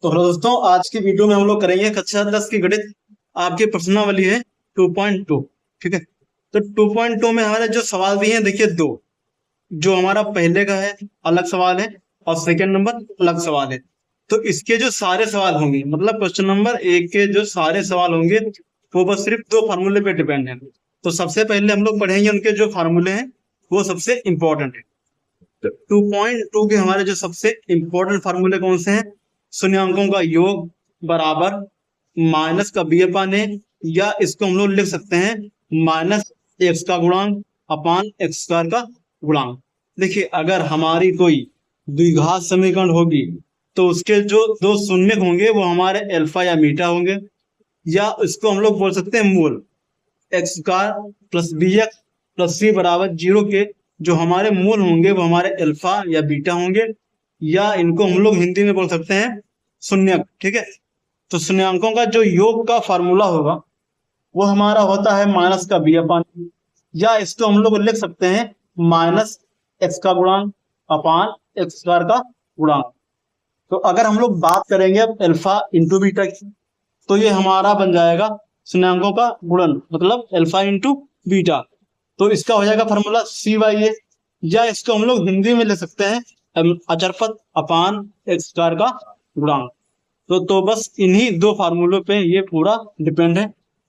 तो हेलो दोस्तों, आज की वीडियो में हम लोग करेंगे कक्षा 10 की गणित। आपकी प्रश्नावली है 2.2। ठीक है, तो 2.2 में हमारे जो सवाल दिए हैं, देखिए दो। जो हमारा पहले का है अलग सवाल है और सेकंड नंबर अलग सवाल है। तो इसके जो सारे सवाल होंगे, मतलब क्वेश्चन नंबर 1 के जो सारे सवाल होंगे वो बस सिर्फ दो फार्मूले पे डिपेंड है। तो सबसे पहले हम लोग पढ़ेंगे उनके जो फार्मूले हैं, वो सबसे इंपॉर्टेंट है। तो 2.2 के हमारे जो सबसे इंपॉर्टेंट फार्मूले कौन से हैं? शून्यांकों का योग बराबर माइनस का बी अपान ए, या इसको हम लोग लिख सकते हैं माइनस एक्स का गुणांक अपान एक्स स्क्वायर का गुणांक। देखिए, अगर हमारी कोई द्विघात समीकरण होगी तो उसके जो दो शून्य होंगे वो हमारे अल्फा या बीटा होंगे, या इसको हम लोग बोल सकते हैं मूल। X square plus b x plus c बराबर 0 के जो हमारे मूल होंगे वो हमारे अल्फा या बीटा होंगे, या इनको हम लोग हिंदी में बोल सकते हैं शून्यक। ठीक है, तो शून्यांकों का जो योग का फार्मूला होगा वो हमारा होता है माइनस का बी अपान, या इसको हम लोग लिख सकते हैं माइनस एक्स का गुणांक अपान एक्स स्क्वायर का गुणांक। तो अगर हम लोग बात करेंगे अब अल्फा इंटू बीटा की, तो ये हमारा बन जाएगा शून्यांकों का गुणन, मतलब अल्फा इंटू बीटा। तो इसका हो जाएगा फॉर्मूला सी बाई ए, या इसको हम लोग हिंदी में ले सकते हैं अचरपद अपान एक्स स्क्वायर का गुणांक। तो बस इन्हीं दो फार्मूलों पे ये पूरा डिपेंड है।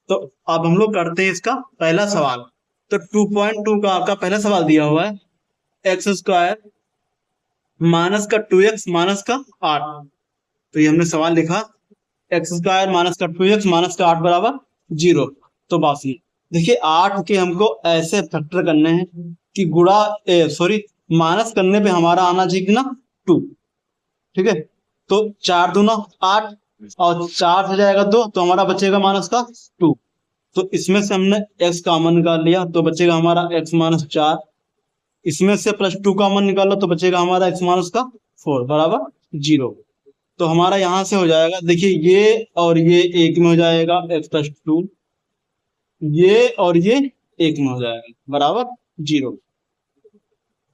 तो अब हम लोग करते हैं इसका पहला सवाल। तो 2.2 का आपका पहला सवाल दिया हुआ है एक्स स्क्वायर माइनस का 2x माइनस का 8। तो ये हमने सवाल लिखा एक्स स्क्वायर माइनस का 2x माइनस का 8 बराबर 0। तो बस ये देखिए, 8 के हमको ऐसे फैक्टर करने हैं कि गुणा सॉरी माइनस करने पे हमारा आना चाहिए कि ना 2। ठीक है, तो 4 दूना 8 और 4 से जाएगा 2, तो हमारा बचेगा माइनस का 2। तो इसमें से हमने x कॉमन निकाल लिया तो बचेगा हमारा x माइनस 4। इसमें से प्लस 2 कॉमन निकालो तो बचेगा हमारा x माइनस का 4 बराबर 0। तो हमारा यहां से हो जाएगा, देखिए ये और ये एक में हो जाएगा x प्लस 2, ये और ये एक में हो जाएगा बराबर 0।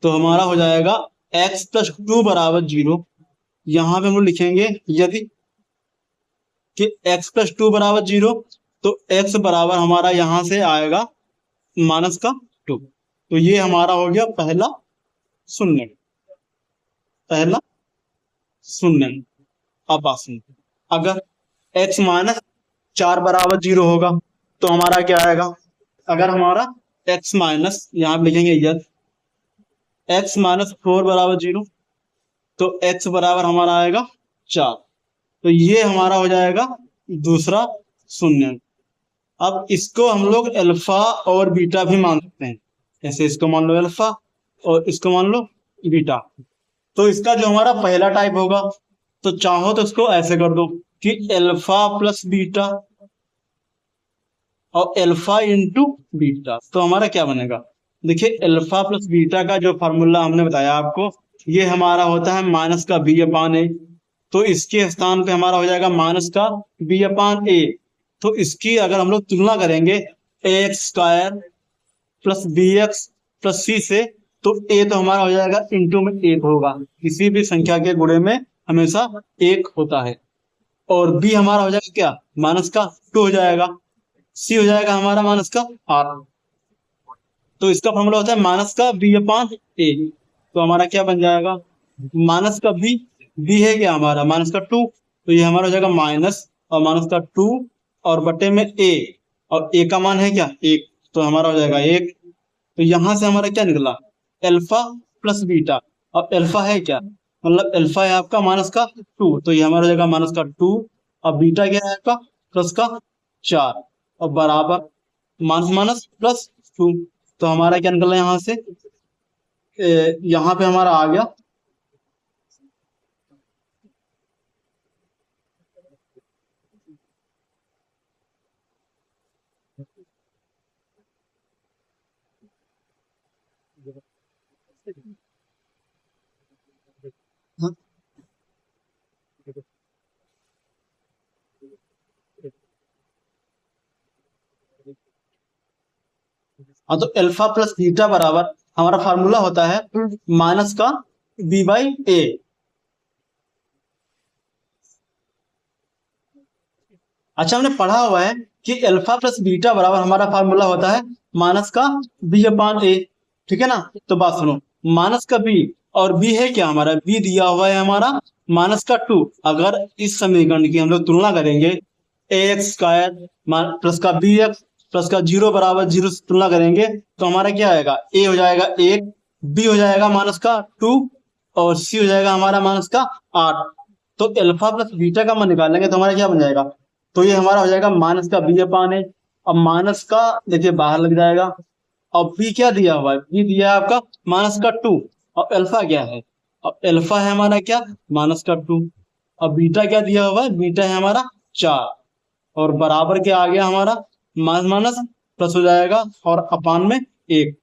तो हमारा हो जाएगा x प्लस 2 बराबर 0। यहां पे हम लोग लिखेंगे यदि कि x प्लस 2 बराबर 0, तो x बराबर हमारा यहां से आएगा माइनस का 2। तो ये हमारा हो गया पहला शून्य, पहला शून्य। अब बात सुनिए, अगर x माइनस 4 बराबर 0 होगा तो हमारा क्या आएगा? अगर हमारा x माइनस, यहां लिखेंगे यदि x माइनस 4 बराबर 0, तो x बराबर हमारा आएगा 4। तो ये हमारा हो जाएगा दूसरा शून्य। अब इसको हम लोग अल्फा और बीटा भी मान सकते हैं। जैसे इसको मान लो अल्फा और इसको मान लो बीटा। तो इसका जो हमारा पहला टाइप होगा, तो चाहो तो इसको ऐसे कर दो कि अल्फा प्लस बीटा और अल्फा इंटू बीटा। तो हमारा क्या बनेगा? देखिए, अल्फा प्लस बीटा का जो फार्मूला हमने बताया आपको, ये हमारा होता है माइनस का बी अपान ए। तो इसके स्थान पे हमारा हो जाएगा माइनस का बी अपान ए। तो इसकी अगर हम लोग तुलना करेंगे a x square plus b x plus c से, तो ए तो हमारा हो जाएगा इंटू में 1 होगा। किसी भी संख्या के गुणे में हमेशा 1 होता है। और बी हमारा हो जाएगा क्या? माइनस का 2 हो जाएगा। सी हो जाएगा हमारा माइनस का 8। तो इसका फॉर्मूला होता है माइनस का बी अपान ए। तो हमारा क्या बन जाएगा? माइनस का बी है क्या हमारा? माइनस का 2। तो ये हमारा हो जाएगा माइनस और माइनस का 2 और बटे में ए, और ए का मान है क्या? 1। तो हमारा हो जाएगा 1। तो यहां से हमारा क्या निकला? Alpha plus beta. और अल्फा है क्या? मतलब अल्फा है आपका माइनस का 2, तो ये हमारा हो जाएगा माइनस का 2। और बीटा क्या है आपका? प्लस का 4 और बराबर माइनस माइनस प्लस 2। तो हमारा क्या निकला यहां से? यहाँ पे हमारा आ गया हाँ, तो अल्फा प्लस बीटा बराबर हमारा फार्मूला होता है माइनस का बी बाई ए। अच्छा, हमने पढ़ा हुआ है कि अल्फा प्लस बीटा बराबर हमारा फार्मूला होता है माइनस का बी अपान ए, ठीक है ना। तो बात सुनो, माइनस का बी और बी है क्या, हमारा बी दिया हुआ है हमारा माइनस का 2। अगर इस समीकरण की हम लोग तुलना करेंगे ए एक्स स्क्वायर प्लस का बी एक्स प्लस का 0 बराबर 0 से तुलना करेंगे तो हमारा क्या आएगा, ए हो जाएगा 1, बी हो जाएगा माइनस का 2 और सी हो जाएगा हमारा माइनस का 8। तो अल्फा प्लस बीटा का मान निकालेंगे तो हमारा क्या बन जाएगा, तो ये हमारा हो जाएगा माइनस का बी अपान ए। अब माइनस का देखिए बाहर लग जाएगा। और बी क्या दिया हुआ है, बी दिया है आपका माइनस का 2 और अल्फा क्या है, अब अल्फा है हमारा क्या माइनस का 2 और बीटा क्या दिया हुआ है, बीटा है हमारा 4 और बराबर क्या आ गया हमारा माइनस माइनस प्लस हो जाएगा और अपान में 1।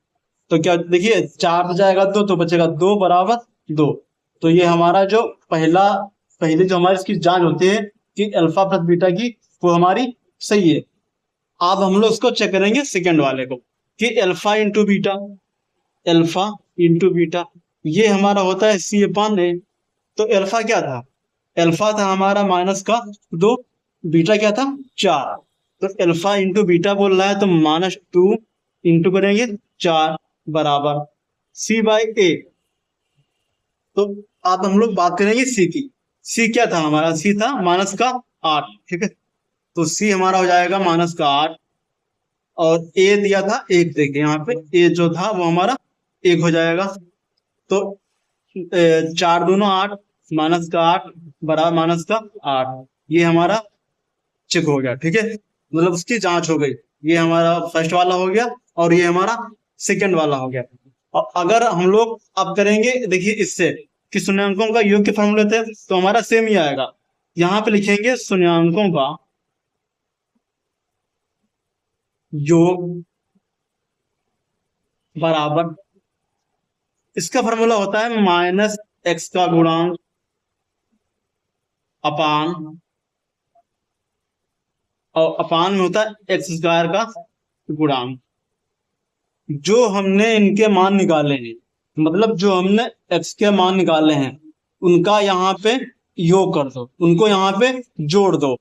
तो क्या देखिए 4 तो जाएगा 2 तो बचेगा 2 बराबर 2। तो ये हमारा जो पहले जो हमारी इसकी जांच होती है कि अल्फा प्लस बीटा की, वो हमारी सही है। अब हम लोग उसको चेक करेंगे सेकंड वाले को कि alpha into beta, alpha into beta ये हमारा होता है सी अपान ए। तो अल्फा क्या था, अल्फा था हमारा माइनस का 2, बीटा क्या था 4। तो अल्फा इंटू बीटा बोल रहा है तो -2 इंटू करेंगे 4 बराबर सी बाई ए। तो अब हम लोग बात करेंगे सी की। सी क्या था हमारा, सी था माइनस का 8, ठीक है। तो सी हमारा हो जाएगा माइनस का 8 और ए दिया था 1, देखिए यहाँ पे ए जो था वो हमारा 1 हो जाएगा। तो 4 दूनो 8 माइनस का 8 बराबर माइनस का 8, ये हमारा चेक हो गया, ठीक है। मतलब उसकी जांच हो गई। ये हमारा फर्स्ट वाला हो गया और ये हमारा सेकंड वाला हो गया। और अगर हम लोग अब करेंगे देखिए इससे कि शून्यांकों का योग के फॉर्मूले थे तो हमारा सेम ही आएगा। यहाँ पे लिखेंगे शून्यांकों का योग बराबर, इसका फॉर्मूला होता है माइनस एक्स का गुणांक अपान, और अपान में होता है एक्स स्क्वायर का गुणांक। जो हमने इनके मान निकाले हैं, मतलब जो हमने एक्स के मान निकाले हैं उनका यहाँ पे योग कर दो, उनको यहाँ पे जोड़ दो।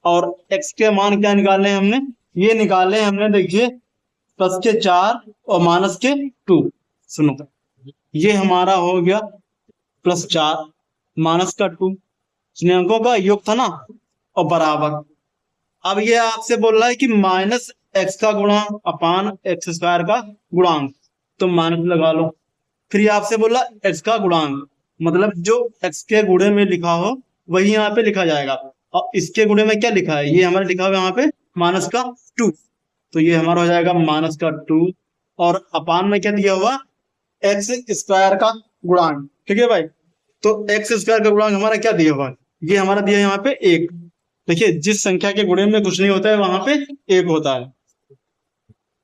और एक्स के मान क्या निकाले हैं हमने, ये निकाले हमने देखिए प्लस के 4 और माइनस के 2। सुनो, ये हमारा हो गया +4 माइनस का 2, अंकों का योग था ना, और बराबर। अब ये आपसे बोल रहा है कि माइनस एक्स का गुणांक अपान एक्स स्क्वायर का गुणांक, तो माइनस लगा लो। फिर ये आपसे बोला एक्स का गुणांक, मतलब जो एक्स के गुणे में लिखा हो वही यहाँ पे लिखा जाएगा। और इसके गुणे में क्या लिखा है, ये हमारा लिखा हुआ यहाँ पे माइनस का 2, तो ये हमारा हो जाएगा माइनस का 2 और अपान में क्या दिया हुआ एक्स स्क्वायर का गुणांक, ठीक है भाई। तो एक्स स्क्वायर का गुणांक हमारा क्या दिया हुआ है, ये हमारा दिया है यहाँ पे 1। देखिए जिस संख्या के गुणे में कुछ नहीं होता है वहां पे 1 होता है।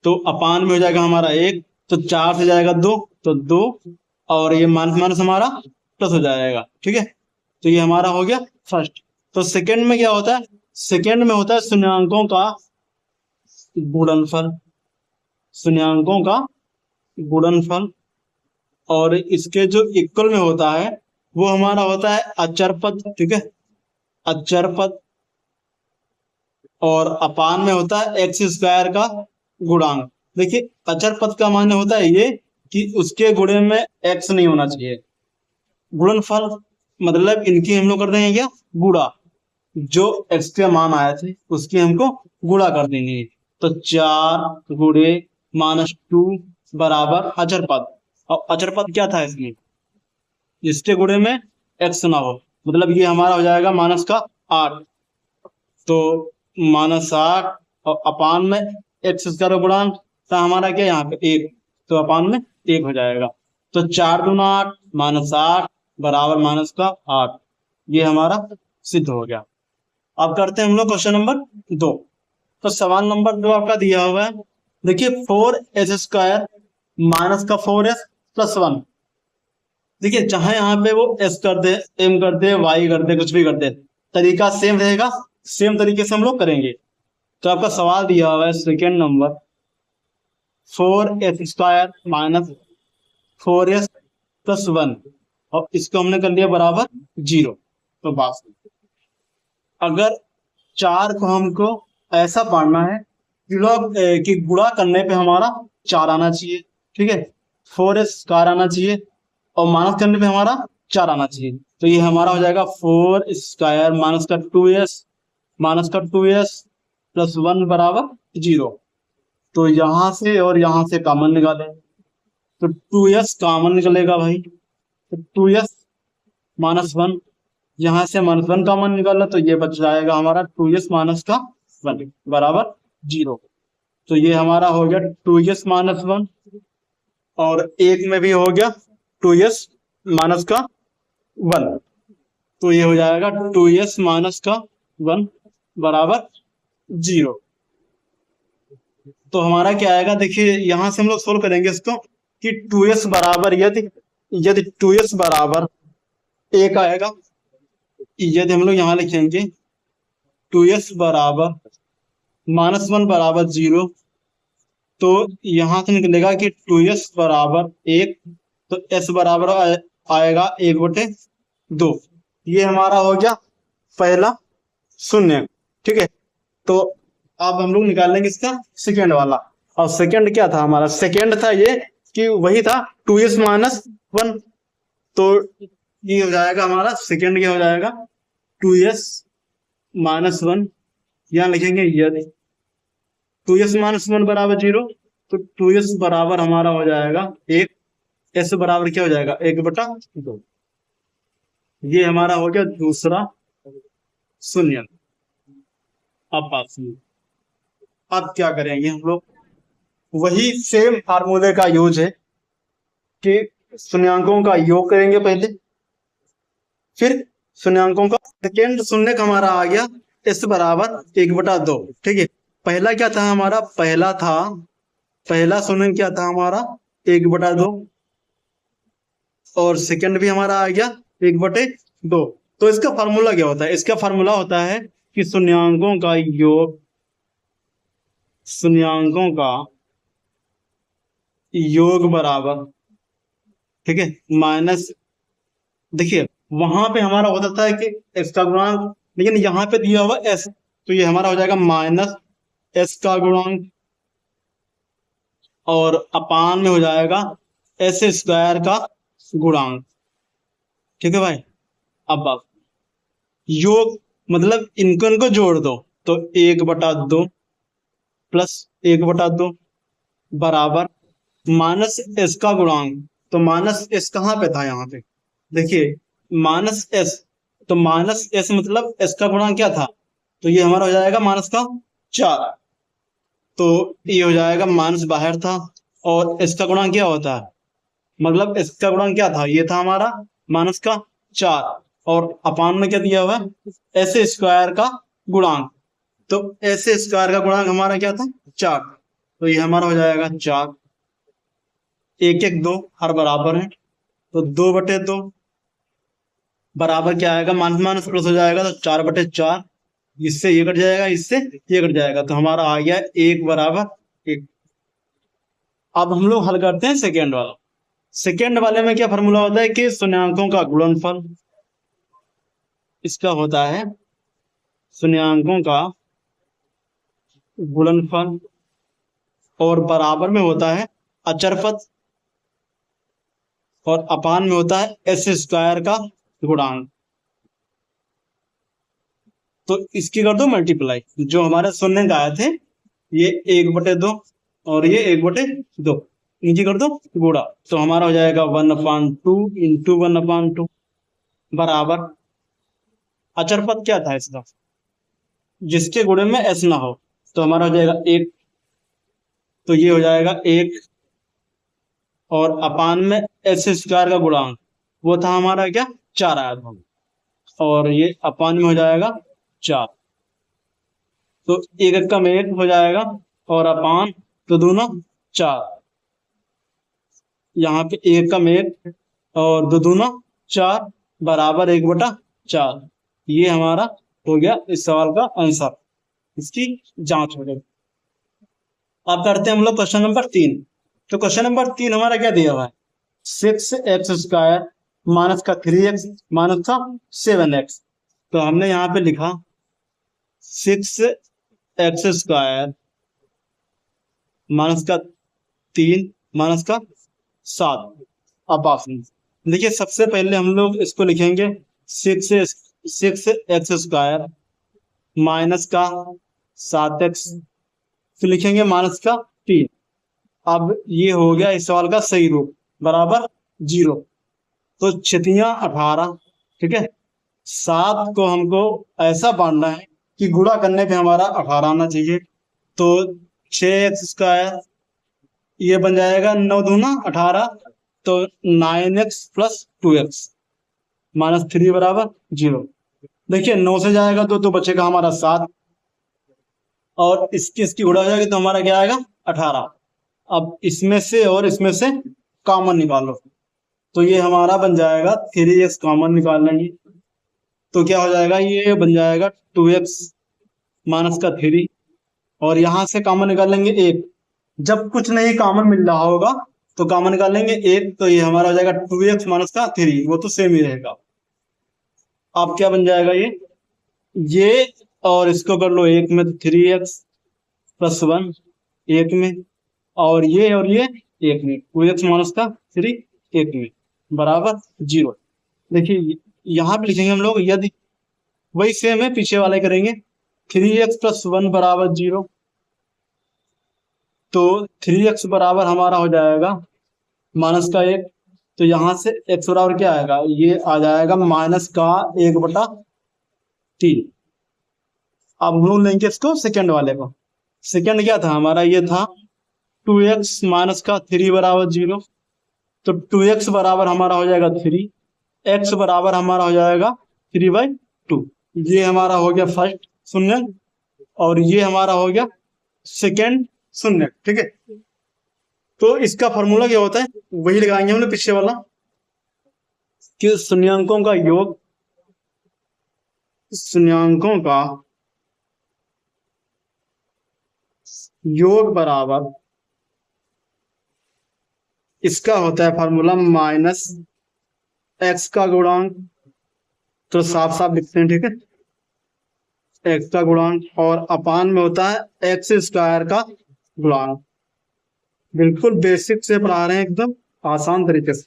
तो अपान में हो जाएगा हमारा 1, तो 4 से जाएगा 2 तो 2 और ये माइनस माइनस हमारा प्लस हो जाएगा, ठीक है। तो ये हमारा हो गया फर्स्ट। तो सेकंड में क्या होता है, सेकंड में होता है शून्यांकों का गुणनफल, शून्यांकों का गुणनफल। और इसके जो इक्वल में होता है वो हमारा होता है अचर पद, ठीक है, अचर पद। और अपान में होता है एक्स स्क्वायर का गुणांक। देखिए अचर पद का मान्य होता है ये कि उसके गुणे में एक्स नहीं होना चाहिए। गुणनफल मतलब इनकी हम लोग कर देंगे क्या, गुणा, जो एक्स के मान आए थे उसकी हमको गुणा कर देंगे। तो 4 गुणे -2 बराबर अचर पद। और अचर पद क्या था इसमें, इसके गुणे में एक्स ना हो, मतलब ये हमारा हो जाएगा माइनस का 8। तो -8 और अपान में एक्स स्क्वायर गुणांक था हमारा क्या यहाँ पे 1, तो अपान में 1 हो जाएगा। तो 4 दूना 8 -8 बराबर माइनस का 8, ये हमारा सिद्ध हो गया। अब करते हैं हम लोग क्वेश्चन नंबर 2। तो सवाल नंबर 2 आपका दिया हुआ है, देखिए 4s² माइनस का 4s + 1। देखिए चाहे यहाँ पे वो s कर दे, m कर दे, y कर दे, कुछ भी कर दे, तरीका सेम रहेगा, सेम तरीके से हम लोग करेंगे। तो आपका सवाल दिया हुआ है second number 4s² minus 4s + 1 और इसको हमने कर लिया बराबर 0। तो बस अगर 4 को हमको ऐसा पढ़ना है कि लोग कि गुणा करने पे हमारा 4 आना चाहिए, ठीक है, 4 स्क्वायर आना चाहिए और माइनस करने पे हमारा 4 आना चाहिए। तो ये हमारा हो जाएगा 4 स्क्वायर माइनस का 2s माइनस का 2s प्लस 1 बराबर 0। तो यहाँ से और यहाँ से कॉमन निकालें तो 2s कॉमन निकलेगा भाई, तो 2s माइनस 1, यहाँ से माइनस 1 कॉमन निकाला तो ये बच जाएगा हमारा 2s माइनस का 1 बराबर 0। तो ये हमारा हो गया 2s माइनस 1 और एक में भी हो गया 2s माइनस का 1। तो ये हो जाएगा 2s माइनस का 1 बराबर 0। तो हमारा क्या आएगा, देखिए यहां से हम लोग सोल्व करेंगे इसको कि 2s बराबर यदि यदि 2s बराबर 1 आएगा, यदि हम लोग यहाँ लिखेंगे 2s बराबर माइनस 1 बराबर 0, तो यहां से निकलेगा कि 2s बराबर 1, तो s बराबर आएगा 1/2। ये हमारा हो गया पहला शून्य, ठीक है। तो अब हम लोग निकालेंगे इसका सेकेंड वाला। और सेकेंड क्या था हमारा, सेकेंड था ये कि वही था 2s माइनस 1। तो ये हो जाएगा हमारा सेकेंड, क्या हो जाएगा 2s माइनस 1, यहाँ लिखेंगे यदि 2s माइनस 1 बराबर 0, तो 2s बराबर हमारा हो जाएगा 1, s बराबर क्या हो जाएगा 1/2। ये हमारा हो गया दूसरा शून्य। अब बात सुनिए, अब क्या करेंगे हम लोग, वही सेम फार्मूले का यूज है कि शून्यांकों का योग करेंगे पहले, फिर शून्यांकों का सेकेंड शून्य हमारा आ गया s बराबर 1/2, ठीक है। पहला क्या था हमारा, पहला शून्य क्या था हमारा 1/2 और सेकेंड भी हमारा आ गया 1/2। तो इसका फार्मूला क्या होता है, इसका फार्मूला होता है कि शून्यांकों का योग बराबर, ठीक है, माइनस, देखिए वहां पे हमारा हो सकता है कि x का गुणांक, लेकिन यहाँ पे दिया हुआ s, तो ये हमारा हो जाएगा माइनस s का गुणांक और अपान में हो जाएगा s स्क्वायर का गुणांक, ठीक है भाई। अब आप योग मतलब इनको जोड़ दो तो 1/2 प्लस 1/2 बराबर माइनस s का गुणांक। तो माइनस s कहाँ पे था, यहाँ पे देखिए माइनस s, तो माइनस s मतलब s का गुणांक क्या था, तो ये हमारा हो जाएगा माइनस का 4। तो ये हो जाएगा माइनस बाहर था और s का गुणांक क्या होता है, मतलब s का गुणांक क्या था, ये था हमारा माइनस का 4 और अपान में क्या दिया हुआ है s स्क्वायर का गुणांक। तो s स्क्वायर का गुणांक हमारा क्या था 4, तो ये हमारा हो जाएगा 4, 1 1 2 हर बराबर है, तो 2/2 बराबर क्या आएगा, माइनस माइनस प्लस हो जाएगा तो 4/4, इससे ये कट जाएगा, इससे ये कट जाएगा, तो हमारा आ गया 1 बराबर 1। अब हम लोग हल करते हैं सेकेंड वाला। सेकेंड वाले में क्या फॉर्मूला होता है कि शून्यांकों का गुणनफल, इसका होता है शून्यांकों का गुणनफल और बराबर में होता है अचरपद और अपान में होता है s स्क्वायर का गुणांक। तो इसकी कर दो मल्टीप्लाई, जो हमारे शून्य का आए थे ये 1/2 और ये 1/2, इनकी कर दो गुणा, तो हमारा हो जाएगा 1/2 इंटू 1/2 बराबर अचरपद क्या था इसका, जिसके गुणे में s ना हो, तो हमारा हो जाएगा 1, तो ये हो जाएगा 1 और अपान में s स्क्वायर का गुणांक वो था हमारा क्या 4 आया था, और ये अपान में हो जाएगा 4, तो 1 का 1 हो जाएगा और अपान तो दोनों 4, यहाँ पे 1 का 1 और दो दूना 4 बराबर 1/4। ये हमारा हो गया इस सवाल का आंसर, इसकी जांच हो गई। अब करते हैं हम लोग क्वेश्चन नंबर 3। तो क्वेश्चन नंबर 3 हमारा क्या दिया हुआ है, 6x² माइनस का 3x माइनस का 7x। तो हमने यहाँ पे लिखा 6x² माइनस का 3 माइनस का 7। अब आप देखिए, सबसे पहले हम लोग इसको लिखेंगे 6x² माइनस का 7x, फिर लिखेंगे माइनस का 3। अब ये हो गया इस सवाल का सही रूप, बराबर 0। तो 6×18, ठीक है। 7 को हमको ऐसा बांटना है कि गुणा करने पे हमारा 18 आना चाहिए। तो 6x², ये बन जाएगा 9×2 = 18, तो 9x + 2x -3 बराबर 0। देखिए 9 से जाएगा तो बचेगा हमारा 7, और इसकी गुणा हो जाएगी तो हमारा क्या आएगा 18। अब इसमें से और इसमें से कॉमन निकालो, तो ये हमारा बन जाएगा 3x, कॉमन निकाल लेंगे तो क्या हो जाएगा, ये बन जाएगा 2x माइनस का 3, और यहां से कॉमन निकाल लेंगे 1। जब कुछ नहीं कॉमन मिल रहा होगा तो कॉमन निकाल लेंगे 1, तो ये हमारा हो जाएगा 2x माइनस का 3, वो तो सेम ही रहेगा। अब क्या बन जाएगा, ये और इसको कर लो 1 में, 3x + 1 1 में, और ये 1 में, 2x माइनस का 3 1 में, बराबर 0। देखिए यहाँ पे लिखेंगे हम लोग, यदि वही सेम है पीछे वाले करेंगे, 3x + 1 बराबर 0, तो 3x बराबर हमारा हो जाएगा माइनस का 1, तो यहां से x बराबर क्या आएगा, ये आ जाएगा माइनस का 1/3। अब हम लोग लेंगे इसको सेकंड वाले को। सेकंड क्या था हमारा, ये था 2x माइनस का 3 बराबर 0, तो 2x बराबर हमारा हो जाएगा 3, x बराबर हमारा हो जाएगा 3/2। ये हमारा हो गया फर्स्ट शून्य, और ये हमारा हो गया सेकंड शून्य, ठीक है। तो इसका फॉर्मूला क्या होता है, वही लगाएंगे हमने पीछे वाला, कि शून्यांकों का योग, शून्यांकों का योग बराबर, इसका होता है फॉर्मूला माइनस x का गुणांक, तो साफ साफ लिखते हैं, ठीक है, x का गुणांक, और अपान में होता है x² का गुणांक। बिल्कुल बेसिक से पढ़ा रहे हैं, एकदम आसान तरीके से।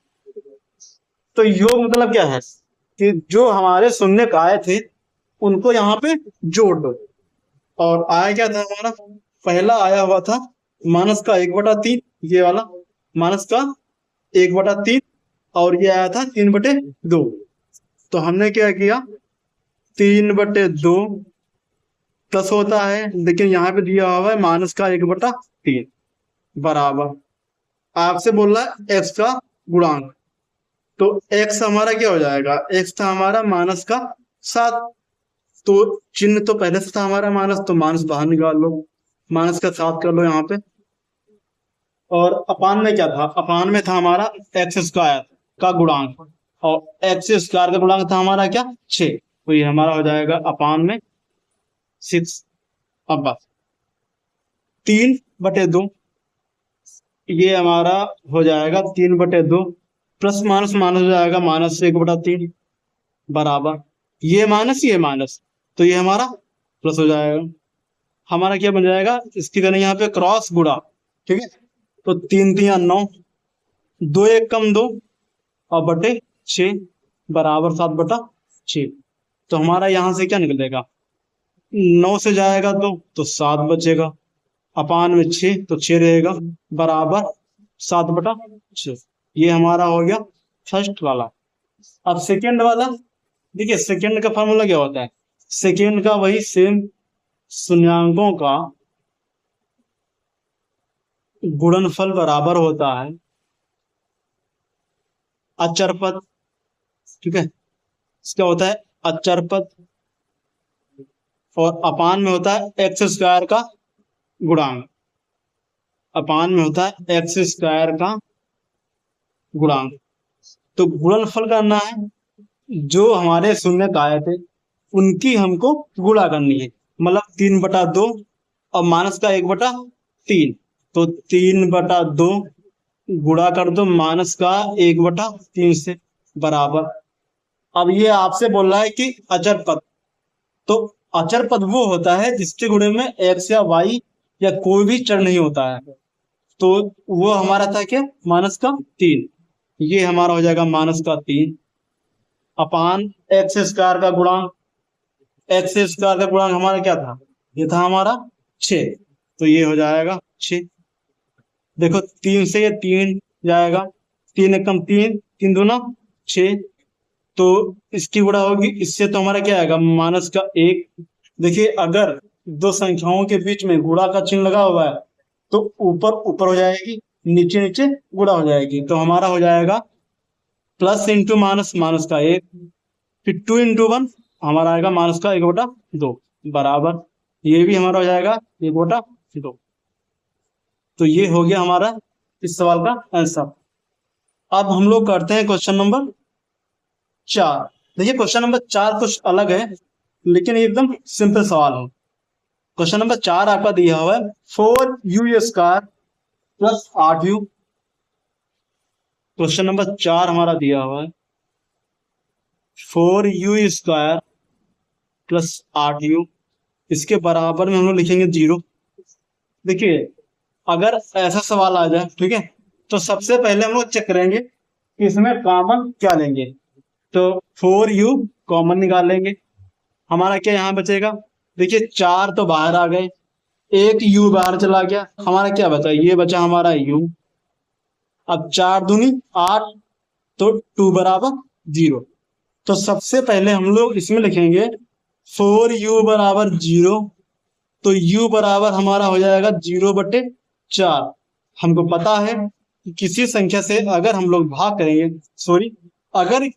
तो योग मतलब क्या है, कि जो हमारे शून्य आए थे उनको यहाँ पे जोड़ दो। और आया क्या था हमारा, पहला आया हुआ था माइनस का 1/3, ये वाला माइनस का 1/3, और ये आया था 3/2। तो हमने क्या किया, 3/2 प्लस होता है, लेकिन यहाँ पे दिया हुआ है माइनस का 1/3 बराबर, आपसे बोल रहा है x का गुणांक, तो x हमारा क्या हो जाएगा, x था हमारा माइनस का 7, तो चिन्ह तो पहले से था हमारा माइनस, तो माइनस बाहर निकाल लो, माइनस का 7 कर लो यहाँ पे। और अपान में क्या था, अपान में था हमारा x² का गुणांक, और x² का गुणांक था हमारा क्या 6, तो ये हमारा हो जाएगा अपान में 6। अब बस 3/2, ये हमारा हो जाएगा 3/2, प्लस माइनस माइनस हो जाएगा -1/3 बराबर, ये माइनस, तो ये हमारा प्लस हो जाएगा। हमारा क्या बन जाएगा, इसकी करने यहाँ पे क्रॉस गुणा, ठीक है, तो 3×3 = 9, 2 1 कम 2, और बटे 6 बराबर 7/6। तो हमारा यहाँ से क्या निकलेगा, 9 से जाएगा तो 7 बचेगा, अपान में 6, तो 6 रहेगा, बराबर 7/6। ये हमारा हो गया फर्स्ट वाला। अब सेकेंड वाला, देखिए सेकेंड का फॉर्मूला क्या होता है, सेकेंड का वही सेम, शून्यांकों का गुणनफल बराबर होता है अचर पद, ठीक है, इसका होता है अचर पद, और अपान में होता है x² का गुणांक, अपान में होता है x² का गुणांक। तो गुणनफल करना है, जो हमारे शून्य आए थे उनकी हमको गुणा करनी है, मतलब 3/2 और माइनस का 1/3, तो 3/2 गुणा कर दो माइनस का 1/3 से, बराबर। अब ये आपसे बोल रहा है कि अचर पद, तो अचर पद वो होता है जिसके गुणे में एक्स या वाई या कोई भी चर नहीं होता है। तो वो हमारा था क्या, -3। ये हमारा हो जाएगा -3 अपान एक्स स्क्वायर का गुणांक। एक्स स्क्वायर का गुणांक हमारा क्या था, ये था हमारा 6। तो ये हो जाएगा 6। देखो 3 से ये 3 जाएगा, 3 एकम 3, 3 दूना 6। तो इसकी गुणा होगी इससे, तो हमारा क्या आएगा, -1। देखिए अगर दो संख्याओं के बीच में गुणा का चिन्ह लगा हुआ है तो ऊपर ऊपर हो जाएगी, नीचे नीचे गुणा हो जाएगी। तो हमारा हो जाएगा प्लस इंटू माइनस, माइनस का 1, फिर 2 × 1 हमारा आएगा -1/2 बराबर, ये भी हमारा हो जाएगा 1/2। तो ये हो गया हमारा इस सवाल का आंसर। अब हम लोग करते हैं क्वेश्चन नंबर 4। देखिए क्वेश्चन नंबर 4 कुछ अलग है लेकिन एकदम सिंपल सवाल है। क्वेश्चन नंबर 4 आपका दिया हुआ है 4u² plus 8u। Question number 4 हमारा दिया हुआ है 4u² प्लस 8u, इसके बराबर में हम लोग लिखेंगे 0। देखिए अगर ऐसा सवाल आ जाए, ठीक है, तो सबसे पहले हम लोग चेक करेंगे कि इसमें कॉमन क्या लेंगे। तो 4u कॉमन निकाल लेंगे, हमारा क्या यहाँ बचेगा, देखिए 4 तो बाहर आ गए, एक u बाहर चला गया, हमारा क्या बचा, ये बचा हमारा u। अब 4 दूनी 8, तो 2 बराबर 0। तो सबसे पहले हम लोग इसमें लिखेंगे 4u बराबर 0। तो u बराबर हमारा हो जाएगा 0/4। हमको पता है कि किसी संख्या से अगर हम लोग भाग करेंगे, सॉरी, अगर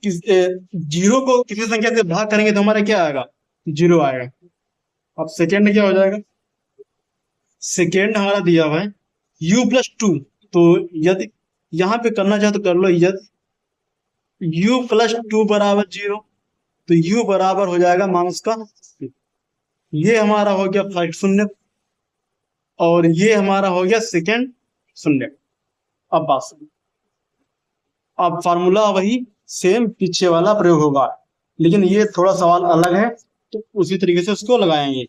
0 को किसी संख्या से भाग करेंगे तो हमारा क्या आएगा, 0 आएगा। अब सेकेंड क्या हो जाएगा, सेकेंड हमारा दिया हुआ है u+2। तो यदि यहाँ पे करना चाहे तो कर लो, यदि u+2 बराबर 0, तो u बराबर हो जाएगा -2। ये हमारा हो गया फर्स्ट शून्य और ये हमारा हो गया सेकेंड शून्य। अब बात सुनो, अब फार्मूला वही सेम पीछे वाला प्रयोग होगा, लेकिन ये थोड़ा सवाल अलग है तो उसी तरीके से उसको लगाएंगे।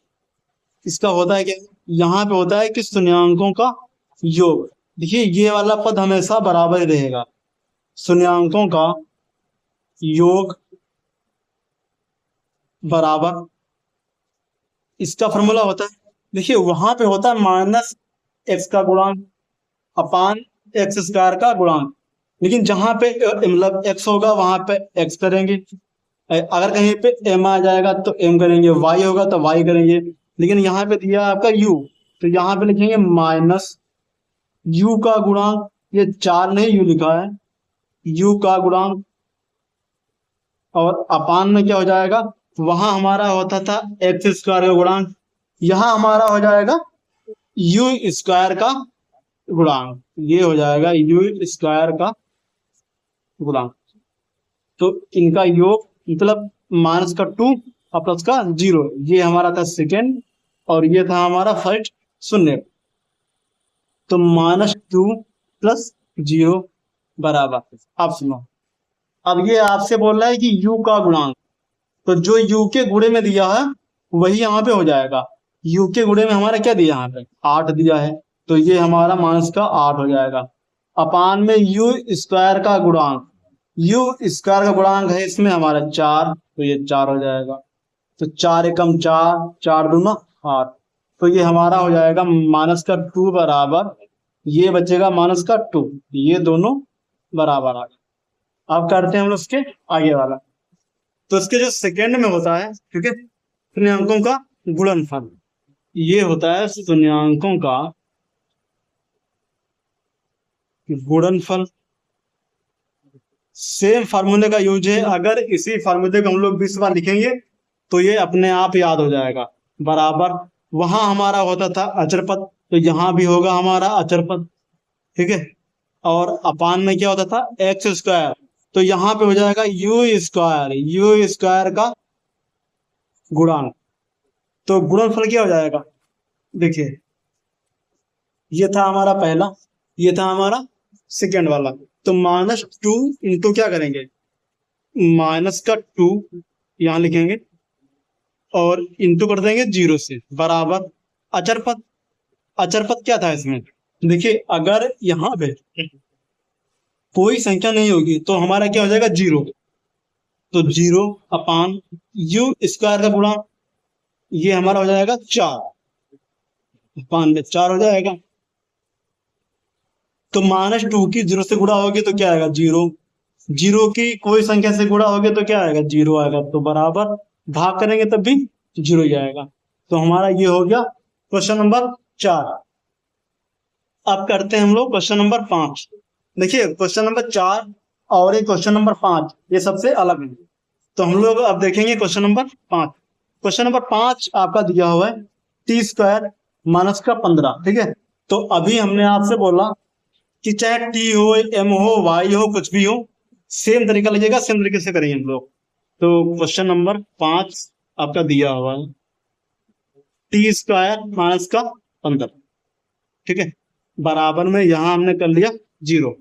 इसका होता है कि यहाँ पे होता है कि शून्यांकों का योग। देखिए ये वाला पद हमेशा बराबर ही रहेगा, शून्यांकों का योग बराबर, इसका फॉर्मूला होता है, देखिए वहां पे होता है -x का गुणांक अपान x² का गुणांक, लेकिन जहां पे मतलब x होगा वहां पे x करेंगे, अगर कहीं पे m आ जाएगा तो m करेंगे, y होगा तो y करेंगे। लेकिन यहाँ पे दिया आपका u, तो यहाँ पे लिखेंगे -u का गुणांक, ये 4 नहीं u लिखा है, u का गुणांक, और अपान में क्या हो जाएगा, वहां हमारा होता था x² का गुणांक, यहाँ हमारा हो जाएगा u² का गुणांक, ये हो जाएगा u² का गुणांक। तो इनका योग मतलब -2 और प्लस का 0, ये हमारा था सेकेंड और ये था हमारा फर्स्ट शून्य। तो -2 + 0 बराबर, अब सुनो, अब ये आपसे बोल रहा है कि u का गुणांक, तो जो u के गुणे में दिया है वही यहाँ पे हो जाएगा। u के गुणे में हमारा क्या दिया, यहाँ पे 8 दिया है, तो ये हमारा -8 हो जाएगा। अपान में u² का गुणांक, u² का गुणांक है इसमें हमारा 4, तो ये 4 हो जाएगा। तो 4 एकम 4, 4 दूना 8, तो ये हमारा हो जाएगा -2 बराबर, ये बचेगा -2, ये दोनों बराबर आ गए। अब करते हैं हम लोग उसके आगे वाला। तो इसके जो सेकेंड में होता है, ठीक है, शून्यांकों का गुणनफल, ये होता है शून्यांकों का गुणनफल। सेम फार्मूले का यूज है, अगर इसी फार्मूले को हम लोग 20 बार लिखेंगे तो ये अपने आप याद हो जाएगा। बराबर, वहां हमारा होता था अचर पद, तो यहाँ भी होगा हमारा अचर पद, ठीक है। और अपान में क्या होता था x², तो यहाँ पे हो जाएगा u² का गुणांक। तो गुणनफल क्या हो जाएगा, देखिए ये था हमारा पहला, ये था हमारा सेकेंड वाला, तो -2 इंटू क्या करेंगे, -2 यहाँ लिखेंगे और इंटू कर देंगे 0 से बराबर अचर पद। अचर पद क्या था इसमें, देखिए अगर यहाँ पे कोई संख्या नहीं होगी तो हमारा क्या हो जाएगा 0, तो 0 अपान यू स्क्वायर का गुणा ये हमारा हो जाएगा 4 अपान में 4 हो जाएगा। तो -2 की 0 से गुणा होगी तो क्या आएगा 0, 0 की कोई संख्या से गुणा होगी तो क्या आएगा 0 आएगा, तो बराबर भाग करेंगे तब भी 0 ही आएगा। तो हमारा ये हो गया क्वेश्चन नंबर 4। अब करते हैं हम लोग क्वेश्चन नंबर 5। देखिए क्वेश्चन नंबर 4 और एक क्वेश्चन नंबर 5 ये सबसे अलग है। तो हम लोग अब देखेंगे क्वेश्चन नंबर 5। क्वेश्चन नंबर 5 आपका दिया हुआ है t² -15, ठीक है। तो अभी हमने आपसे बोला कि चाहे टी हो, एम हो, वाई हो, कुछ भी हो, सेम तरीका लीजिएगा, सेम तरीके से करेंगे हम लोग। तो क्वेश्चन नंबर 5 आपका दिया हुआ है t² -15, ठीक है, बराबर में यहां हमने कर लिया 0।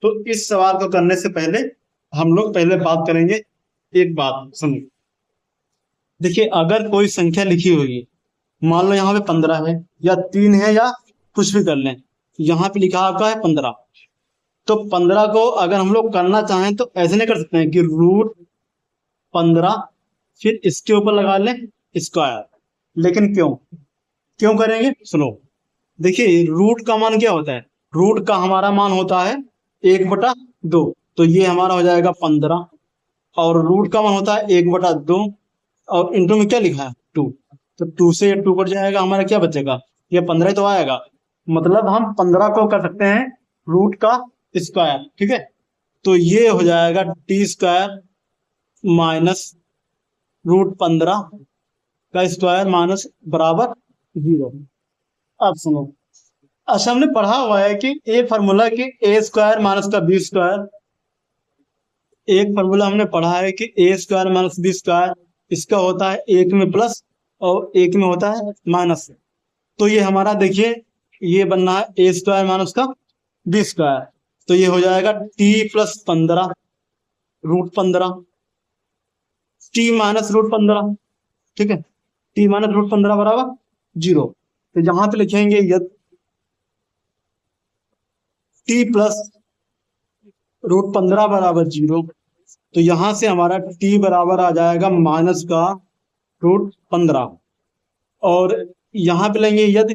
तो इस सवाल को करने से पहले हम लोग पहले बात करेंगे, एक बात सुनिए। देखिए अगर कोई संख्या लिखी हुई है, मान लो यहाँ पे 15 है या 3 है या कुछ भी कर लें, यहाँ पे लिखा आपका है 15, तो 15 को अगर हम लोग करना चाहें तो ऐसे नहीं कर सकते हैं कि √15 फिर इसके ऊपर लगा लें स्क्वायर, लेकिन क्यों क्यों करेंगे सुनो। देखिए रूट का मान क्या होता है, रूट का हमारा मान होता है 1/2, तो ये हमारा हो जाएगा 15, और रूट का मान होता है 1/2 और इंटू में क्या लिखा है 2, तो 2 से 2 कट जाएगा, हमारा क्या बचेगा, ये 15 ही तो आएगा। मतलब हम 15 को कर सकते हैं रूट का स्क्वायर, ठीक है। तो ये हो जाएगा t² -√15 का स्क्वायर माइनस बराबर 0। अब सुनो, अच्छा हमने पढ़ा हुआ है कि एक फार्मूला कि a² - का b², एक फार्मूला हमने पढ़ा है कि a² - b², इसका होता है एक में प्लस और एक में होता है माइनस। तो ये हमारा देखिए ये बनना है a² - का b², तो ये हो जाएगा t + 15 √15, t -√15, ठीक है, t -√15 बराबर 0। तो यहां पे लिखेंगे यदि t + √15 बराबर 0, तो यहां से हमारा t बराबर आ जाएगा माइनस का √15, और यहां पे लेंगे यदि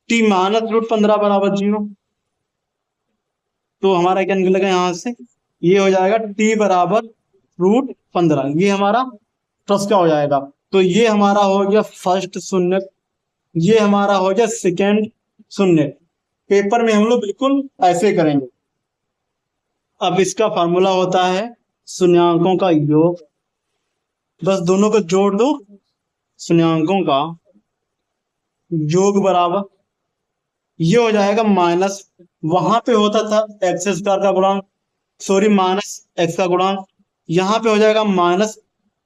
t -√15 बराबर 0, तो हमारा क्या निकलेगा यहां से, ये हो जाएगा t बराबर √15, ये हमारा प्लस का हो जाएगा। तो ये हमारा हो गया फर्स्ट शून्य, ये हमारा हो गया सेकेंड शून्य। पेपर में हम लोग बिल्कुल ऐसे करेंगे। अब इसका फार्मूला होता है शून्यांकों का योग, बस दोनों को जोड़ दो, शून्यांकों का योग बराबर ये हो जाएगा माइनस, वहां पे होता था x² का गुणांक, सॉरी -x का गुणांक, यहाँ पे हो जाएगा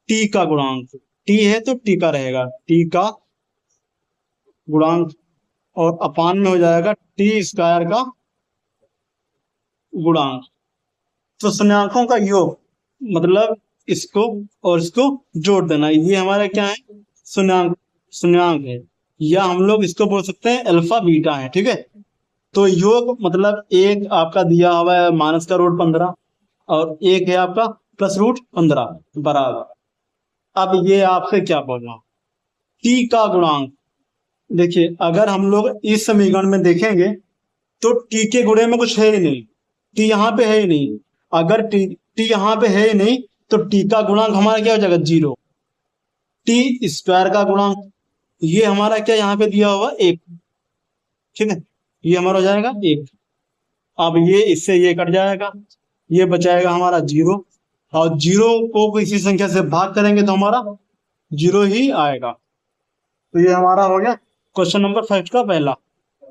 -t का गुणांक, t है तो t का रहेगा, t का गुणांक, और अपान में हो जाएगा t² का गुणांक। तो शून्यांकों का योग मतलब इसको और इसको जोड़ देना, ये हमारा क्या है शून्यांक है, या हम लोग इसको बोल सकते हैं अल्फा बीटा है, ठीक है। तो योग मतलब एक आपका दिया हुआ है -√15 और एक है आपका +√15 बराबर। अब ये आपसे क्या बोलना, टी का गुणांक। देखिए अगर हम लोग इस समीकरण में देखेंगे तो टी के गुणे में कुछ है ही नहीं, टी यहाँ पे है ही नहीं, अगर टी यहाँ पे है ही नहीं तो टी का गुणांक हमारा क्या हो जाएगा 0, t² का गुणांक ये हमारा क्या यहाँ पे दिया हुआ 1, ठीक है, ये हमारा हो जाएगा 1। अब ये इससे ये कट जाएगा, ये बचाएगा हमारा 0, और 0 को किसी संख्या से भाग करेंगे तो हमारा 0 ही आएगा। तो ये हमारा हो गया क्वेश्चन नंबर 5 का पहला।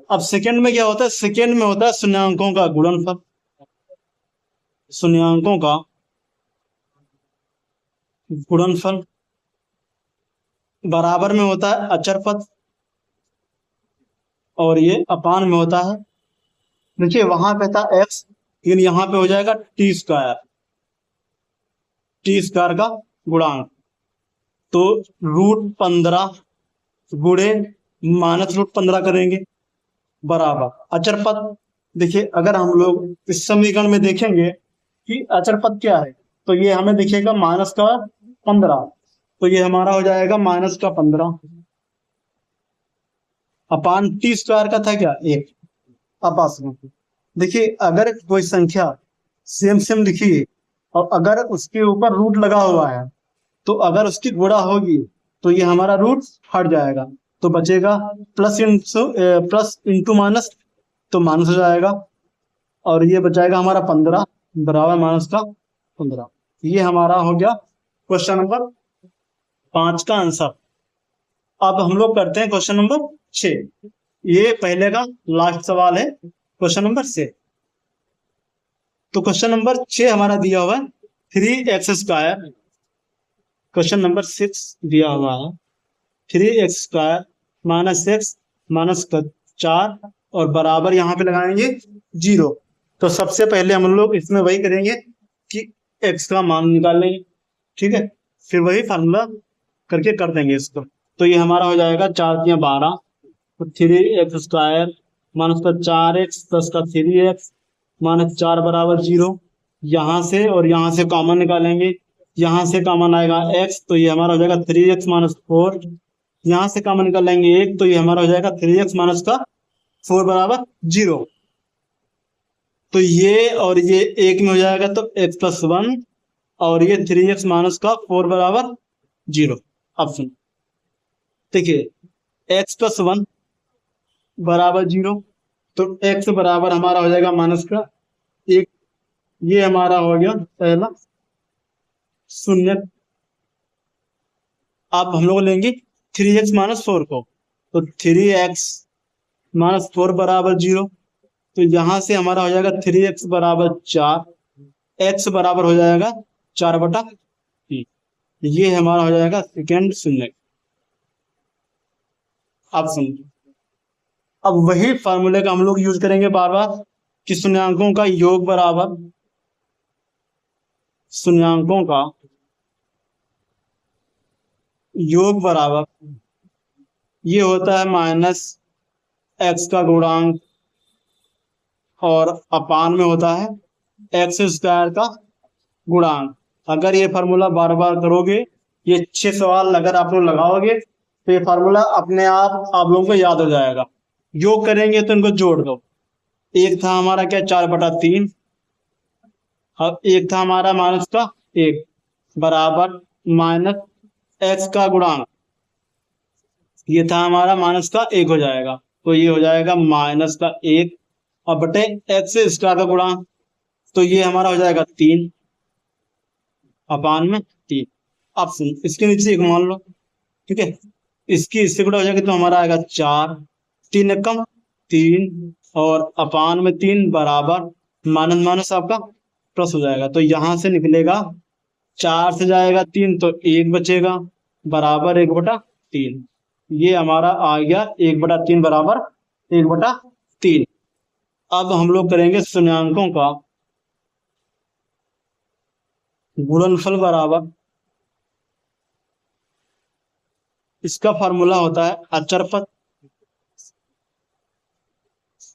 अब सेकंड में क्या होता है, सेकंड में होता है शून्यांकों का गुणनफल, शून्यांकों का गुणनफल बराबर में होता है अचर पद, और ये अपान में होता है, देखिए वहां पे था x, लेकिन यहाँ पे हो जाएगा t² का गुणांक। तो √15 गुणे -√15 करेंगे बराबर अचर पद। देखिए अगर हम लोग इस समीकरण में देखेंगे कि अचर पद क्या है, तो ये हमें दिखेगा -15, तो ये हमारा हो जाएगा -15 अपान t² का था क्या 1। अब बात सुनो, देखिए अगर कोई संख्या सेम सेम लिखी है और अगर उसके ऊपर रूट लगा हुआ है, तो अगर उसकी गुणा होगी तो ये हमारा रूट हट जाएगा, तो बचेगा प्लस इंटू माइनस, तो माइनस हो जाएगा और ये बचाएगा हमारा 15 बराबर -15। ये हमारा हो गया क्वेश्चन नंबर 5 का आंसर। अब हम लोग करते हैं क्वेश्चन नंबर 6। ये पहले का लास्ट सवाल है क्वेश्चन नंबर 6। तो क्वेश्चन नंबर 6 हमारा दिया हुआ है 3x²। क्वेश्चन नंबर 6 दिया हुआ है 3x² - x -4 और बराबर यहाँ पे लगाएंगे 0। तो सबसे पहले हम लोग इसमें वही करेंगे कि x का मान निकाल लेंगे, ठीक है, फिर वही फार्मूला करके कर देंगे इसको। तो ये हमारा हो जाएगा 4 × 12, तो 3x² - 4x + 3x -4 बराबर 0। यहाँ से और यहाँ से कॉमन निकालेंगे, यहाँ से कॉमन आएगा x, तो ये हमारा हो जाएगा 3x - 4। यहाँ से कॉमन निकालेंगे 1, तो ये हमारा हो जाएगा 3x - 4 बराबर 0। तो ये और ये एक में हो जाएगा, तो x + 1 और ये 3x - 4 बराबर 0। ऑप्शन देखिए x + 1 बराबर 0, तो x बराबर हमारा हो जाएगा -1। ये हमारा हो गया पहला शून्य। अब हम लोग लेंगे 3x - 4 को, तो 3x - 4 बराबर 0, तो यहां से हमारा हो जाएगा 3x बराबर 4, x बराबर हो जाएगा 4/3। ये हमारा हो जाएगा सेकेंड शून्य ऑप्शन। अब वही फार्मूले का हम लोग यूज करेंगे बार बार कि शून्यांकों का योग बराबर शून्यांकों का योग बराबर ये होता है -x का गुणांक और अपान में होता है x² का गुणांक। अगर ये फार्मूला बार बार करोगे, ये 6 सवाल अगर आप लोग लगाओगे, तो ये फार्मूला अपने आप लोगों को याद हो जाएगा। योग करेंगे तो इनको जोड़ दो, एक था हमारा क्या 4/3, अब एक था हमारा -1 बराबर -x का गुणांक, ये था हमारा -1 हो जाएगा, तो ये हो जाएगा -1 और बटे x² का गुणांक, तो ये हमारा हो जाएगा 3 अपान में 3। अब सुन इसके नीचे एक मान लो, ठीक है, इससे गुणा हो जाएगा तो हमारा आएगा 4, 3 एकम 3 और अपान में 3 बराबर माइनस माइनस आपका प्लस हो जाएगा, तो यहां से निकलेगा 4 से जाएगा 3 तो 1 बचेगा बराबर 1/3। ये हमारा आ गया 1/3 बराबर 1/3। अब हम लोग करेंगे शून्यांकों का गुणनफल बराबर, इसका फार्मूला होता है अचर पद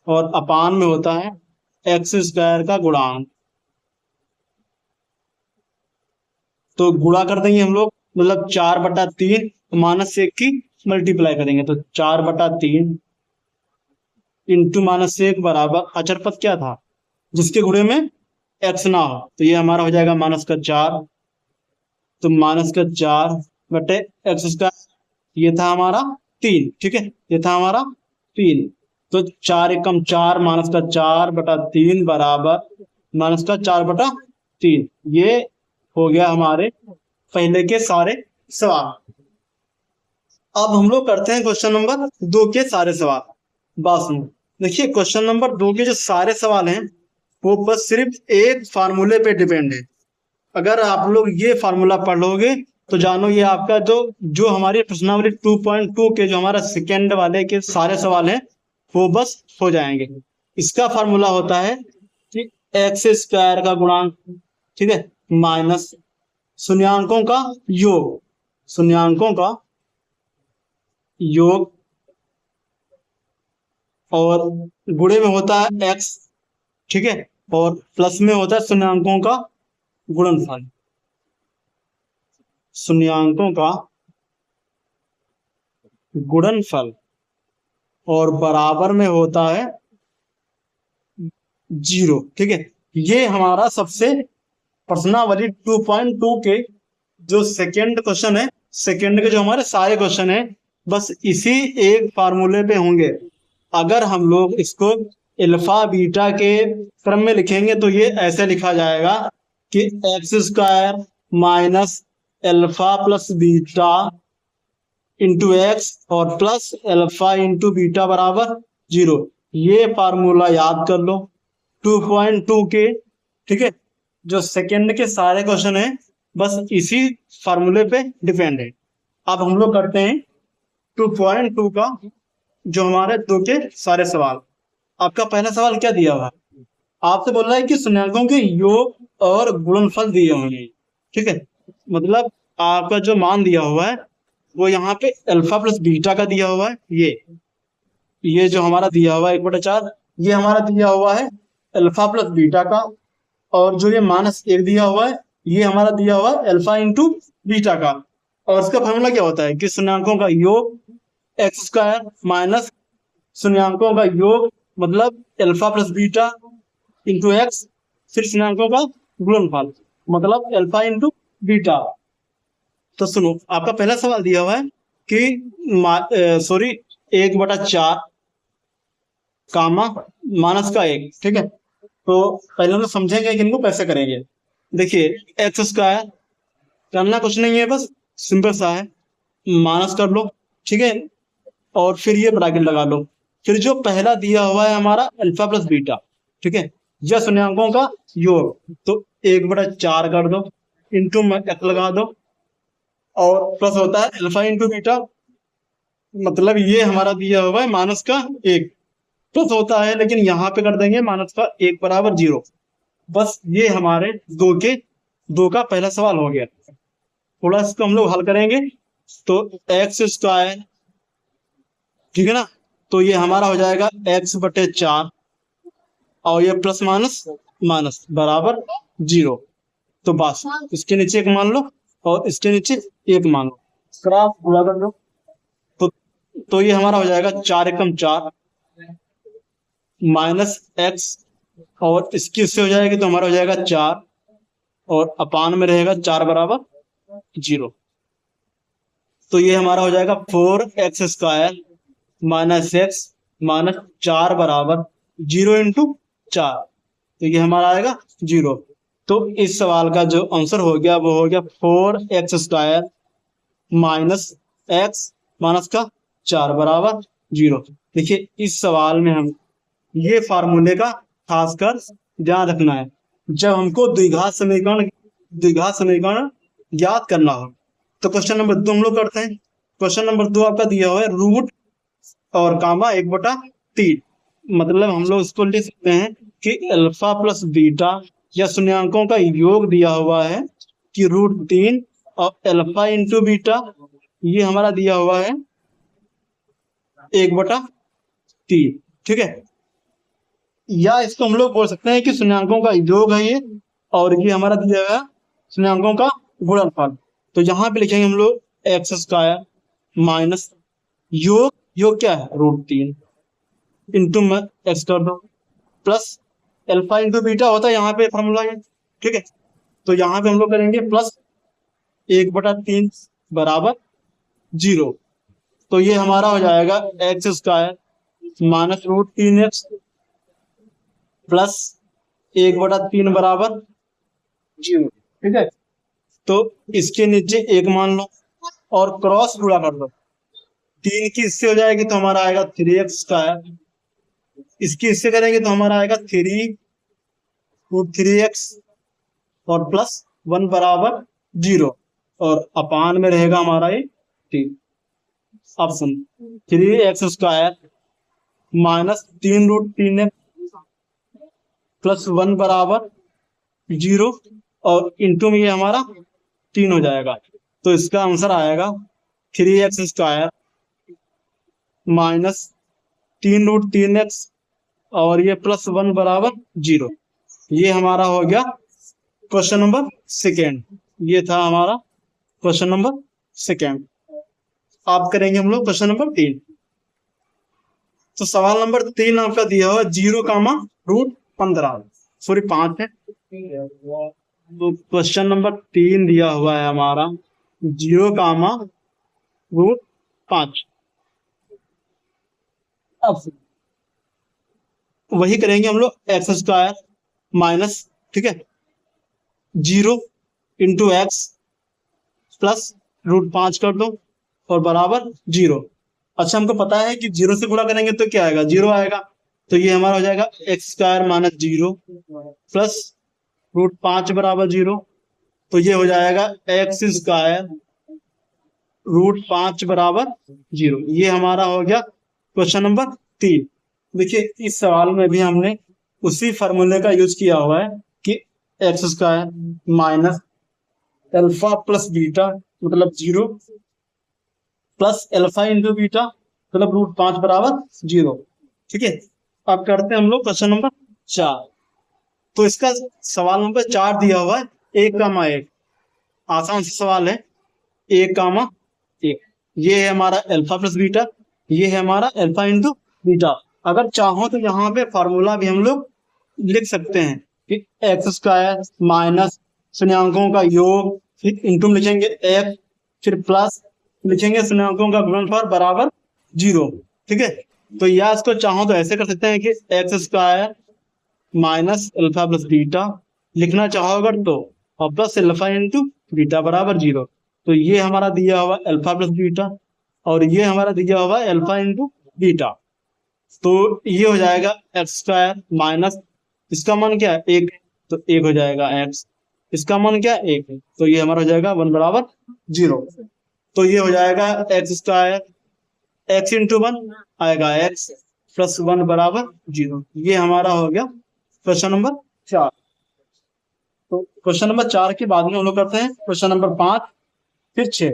और अपान में होता है x² का गुणांक। तो गुणा कर देंगे हम लोग, मतलब 4/3 -1 की मल्टीप्लाई करेंगे, तो 4/3 इंटू -1 बराबर अचर पद क्या था जिसके गुणे में x ना हो, तो ये हमारा हो जाएगा -4, तो -4 बटे x², ये था हमारा 3, ठीक है, ये था हमारा 3, तो 4 एकम 4 -4/3 बराबर -4/3। ये हो गया हमारे पहले के सारे सवाल। अब हम लोग करते हैं क्वेश्चन नंबर 2 के सारे सवाल। बात सुनो, देखिए क्वेश्चन नंबर 2 के जो सारे सवाल हैं वो बस सिर्फ एक फार्मूले पे डिपेंड है। अगर आप लोग ये फार्मूला पढ़ लोगे तो जानो ये आपका जो हमारी प्रश्नावली 2.2 के जो हमारा सेकेंड वाले के सारे सवाल हैं वो बस हो जाएंगे। इसका फार्मूला होता है कि x² का गुणांक, ठीक है, माइनस शून्यांकों का योग, शून्यांकों का योग और गुणे में होता है x, ठीक है, और प्लस में होता है शून्यांकों का गुणनफल। शून्यांकों का गुणनफल और बराबर में होता है 0, ठीक है। ये हमारा सबसे प्रश्नावली 2.2 के जो सेकेंड क्वेश्चन है, सेकेंड के जो हमारे सारे क्वेश्चन है बस इसी एक फार्मूले पे होंगे। अगर हम लोग इसको अल्फा बीटा के क्रम में लिखेंगे तो ये ऐसे लिखा जाएगा कि x square minus alpha plus beta into x और प्लस अल्फा इंटू बीटा बराबर 0। ये फार्मूला याद कर लो 2.2 के, ठीक है। जो सेकेंड के सारे क्वेश्चन है बस इसी फार्मूले पे डिपेंड है। अब हम लोग करते हैं 2.2 का जो हमारे दो के सारे सवाल। आपका पहला सवाल क्या दिया हुआ है? आपसे बोल रहा है कि शून्यांकों के योग और गुणनफल दिए होंगे, ठीक है। मतलब आपका जो मान दिया हुआ है वो यहाँ पे अल्फा प्लस बीटा का दिया हुआ है। ये जो हमारा दिया हुआ है 1/4, ये हमारा दिया हुआ है अल्फा प्लस बीटा का। और जो ये -1 दिया हुआ है ये हमारा दिया हुआ है अल्फा इंटू बीटा का। और इसका फॉर्मूला क्या होता है कि शून्यांकों का योग एक्स स्क्वायर माइनस शून्यांकों का योग मतलब alpha plus beta into x, फिर शून्यांकों का गुणनफल मतलब अल्फा इंटू बीटा। तो सुनो, आपका पहला सवाल दिया हुआ है कि सॉरी 1/4 कामा -1, ठीक है। तो पहले हम लोग समझेंगे कि इनको कैसे करेंगे। देखिए एक्स स्क्वायर करना कुछ नहीं है, बस सिंपल सा है, माइनस कर लो, ठीक है, और फिर ये ब्रैकेट लगा लो। फिर जो पहला दिया हुआ है हमारा अल्फा प्लस बीटा, ठीक है, या शून्यांकों का योग, तो 1/4 कर दो इंटू एक्स लगा दो और प्लस होता है अल्फा इंटू बीटा, मतलब ये हमारा दिया हुआ है -1 प्लस होता है, लेकिन यहाँ पे कर देंगे -1 बराबर 0। बस ये हमारे दो का पहला सवाल हो गया। थोड़ा इसको हम लोग हल करेंगे तो एक्स स्क्वायर, ठीक है ना, तो ये हमारा हो जाएगा x/4 और ये प्लस माइनस माइनस बराबर 0। तो बस इसके नीचे 1 मान लो और इसके नीचे 1 मान लो, क्रॉस गुणा कर लो। तो ये हमारा हो जाएगा 4 एकम 4 -x और इसकी इससे हो जाएगी तो हमारा हो जाएगा 4 और अपान में रहेगा 4 बराबर 0। तो ये हमारा हो जाएगा 4x स्क्वायर -x -4 बराबर 0 इंटू 4, तो ये हमारा आएगा 0। तो इस सवाल का जो आंसर हो गया वो हो गया 4x स्क्वायर -x -4 बराबर 0। देखिए इस सवाल में हम ये फार्मूले का खासकर ध्यान रखना है जब हमको द्विघात समीकरण ज्ञात करना हो। तो क्वेश्चन नंबर 2 हम लोग करते हैं। क्वेश्चन नंबर 2 आपका दिया हुआ है रूट और कामा 1/3, मतलब हम लोग इसको लिख सकते हैं कि अल्फा प्लस बीटा या शून्यांकों का योग दिया हुआ है कि √3 और अल्फा इंटू बीटा ये हमारा दिया हुआ है 1/3, ठीक है। या इसको हम लोग बोल सकते हैं कि शून्यांकों का योग है ये, और ये हमारा दिया गया शून्यांकों का गुणनफल। तो यहाँ पे लिखेंगे हम लोग एक्स स्क्वायर माइनस योग क्या है √3 इंटू में एक्स कर दो प्लस अल्फा इंटू बीटा होता है यहाँ पे फॉर्मूला है, ठीक है। तो यहाँ पे हम लोग करेंगे प्लस 1/3 बराबर 0। तो ये हमारा हो जाएगा एक्स स्क्वायर -√3x प्लस 1/3 बराबर 0, ठीक है। तो इसके नीचे 1 मान लो और क्रॉस गुणा कर दो, 3 की इससे हो जाएगी तो हमारा आएगा 3x स्क्वायर, इसकी इससे करेंगे तो हमारा आएगा 3√3x और प्लस 1 बराबर 0 और अपान में रहेगा हमारा ये ठीक option 3x square -3√3x plus 1 बराबर 0 और इंटू में ये हमारा 3 हो जाएगा। तो तो इसका आंसर आएगा 3x² माइनस 3√3x और ये +1 बराबर 0। ये हमारा हो गया क्वेश्चन नंबर सेकेंड। ये था हमारा क्वेश्चन नंबर सेकेंड। आप करेंगे हम लोग क्वेश्चन नंबर 3। तो सवाल नंबर 3 आपका दिया हुआ 0, √15 5 है। तो क्वेश्चन नंबर 3 दिया हुआ है हमारा 0, √5। अब वही करेंगे हम लोग x² माइनस, ठीक है, 0 × x प्लस √5 कर दो और बराबर 0। अच्छा, हमको पता है कि 0 से गुणा करेंगे तो क्या आएगा, 0 आएगा। तो ये हमारा हो जाएगा x² माइनस 0 प्लस √5 बराबर 0। तो ये हो जाएगा x² √5 बराबर 0। ये हमारा हो गया क्वेश्चन नंबर 3। देखिए, इस सवाल में भी हमने उसी फॉर्मूले का यूज किया हुआ है कि x² minus alpha plus beta मतलब 0 प्लस अल्फा इंटू बीटा मतलब √5 बराबर 0। ठीक है, अब करते हैं हम लोग क्वेश्चन नंबर 4। तो इसका सवाल नंबर 4 दिया हुआ है 1, आसान सा सवाल है। 1, ये है हमारा अल्फा प्लस बीटा, ये है हमारा अल्फा इंटू बीटा। अगर चाहो तो यहाँ पे फॉर्मूला भी हम लोग लिख सकते हैं कि x² माइनस शून्यांकों का योग, फिर इंटू लिखेंगे f, फिर प्लस लिखेंगे शून्यांकों का गुणनफल बराबर 0। ठीक है, तो या इसको चाहो तो ऐसे कर सकते हैं कि x² minus alpha plus beta लिखना चाहो अगर तो, और प्लस अल्फा इंटू बीटा बराबर 0। तो ये हमारा दिया हुआ अल्फा प्लस बीटा और ये हमारा दिया हुआ अल्फा इंटू बीटा। तो ये हो जाएगा x² माइनस, इसका मान क्या है 1, तो 1 हो जाएगा x, इसका मान क्या है 1, तो ये हमारा हो जाएगा 1 बराबर 0। तो ये हो जाएगा x² x इंटू 1 आएगा x प्लस 1 बराबर 0। ये हमारा हो गया क्वेश्चन नंबर 4। तो क्वेश्चन नंबर 4 के बाद में हम लोग करते हैं क्वेश्चन नंबर 5 फिर 6।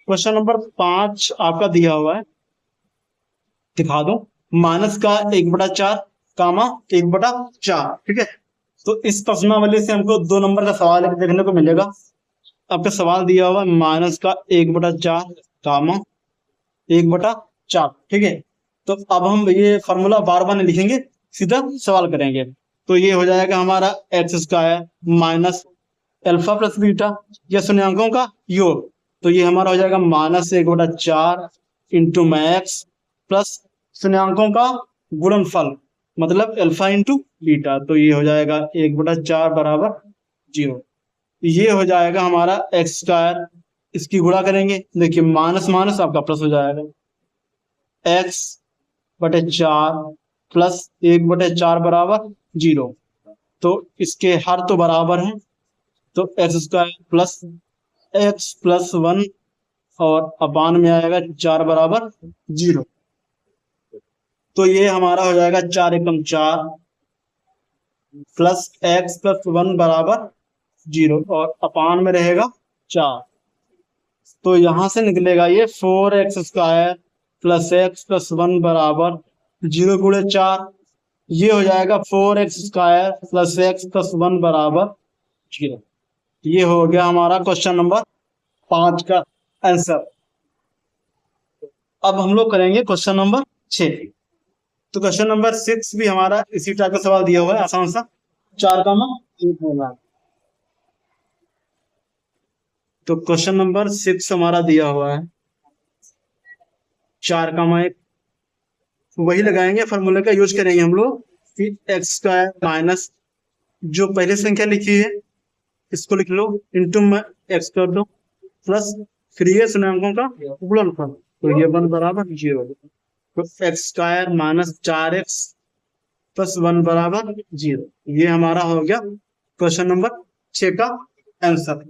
क्वेश्चन नंबर 5 आपका दिया हुआ है, दिखा दो, माइनस का 1/4 कामा 1/4। ठीक है, तो इस प्रश्नावली से हमको 2 नंबर का सवाल देखने को मिलेगा। आपका सवाल दिया हुआ माइनस का 1/4 कामा 1/4। ठीक है, तो अब हम ये फॉर्मूला बार बार नहीं लिखेंगे, सीधा सवाल करेंगे। तो ये हो जाएगा हमारा x² minus alpha plus beta या शून्यांकों का योग। तो ये हमारा हो जाएगा माइनस 1/4 इंटू मैक्स प्लस शून्यांकों का गुणनफल मतलब अल्फा इंटू बीटा। तो ये हो जाएगा 1/4 बराबर 0। ये हो जाएगा हमारा x², इसकी गुणा करेंगे, देखिए माइनस माइनस आपका प्लस हो जाएगा, x/4 प्लस 1/4 बराबर 0। तो इसके हर तो बराबर है, तो x² प्लस x प्लस 1 और अपान में आएगा 4 बराबर 0। तो ये हमारा हो जाएगा 4 एकम 4 प्लस x प्लस 1 बराबर 0 और अपान में रहेगा 4। तो यहां से निकलेगा ये 4x² प्लस x प्लस 1 बराबर 0 गुणे 4। ये हो जाएगा 4x² प्लस x प्लस 1 बराबर 0। ये हो गया हमारा क्वेश्चन नंबर 5 का आंसर। अब हम लोग करेंगे क्वेश्चन नंबर 6। तो क्वेश्चन नंबर 6 भी हमारा इसी टाइप का सवाल दिया हुआ है, आसान सा, 4 का मान 1 होगा। तो क्वेश्चन नंबर 6 हमारा दिया हुआ है 4 का मान 1, वही लगाएंगे, फॉर्मूले का यूज करेंगे हम लोग, फिर x² माइनस जो पहले संख्या लिखी है इसको लिख लो, इंटू में x कर दो, प्लस फिर ये शून्यांकों का गुणनफल, तो ये 1 बराबर 0। तो x² माइनस 4x प्लस 1 बराबर 0। ये हमारा हो गया क्वेश्चन नंबर 6 का आंसर।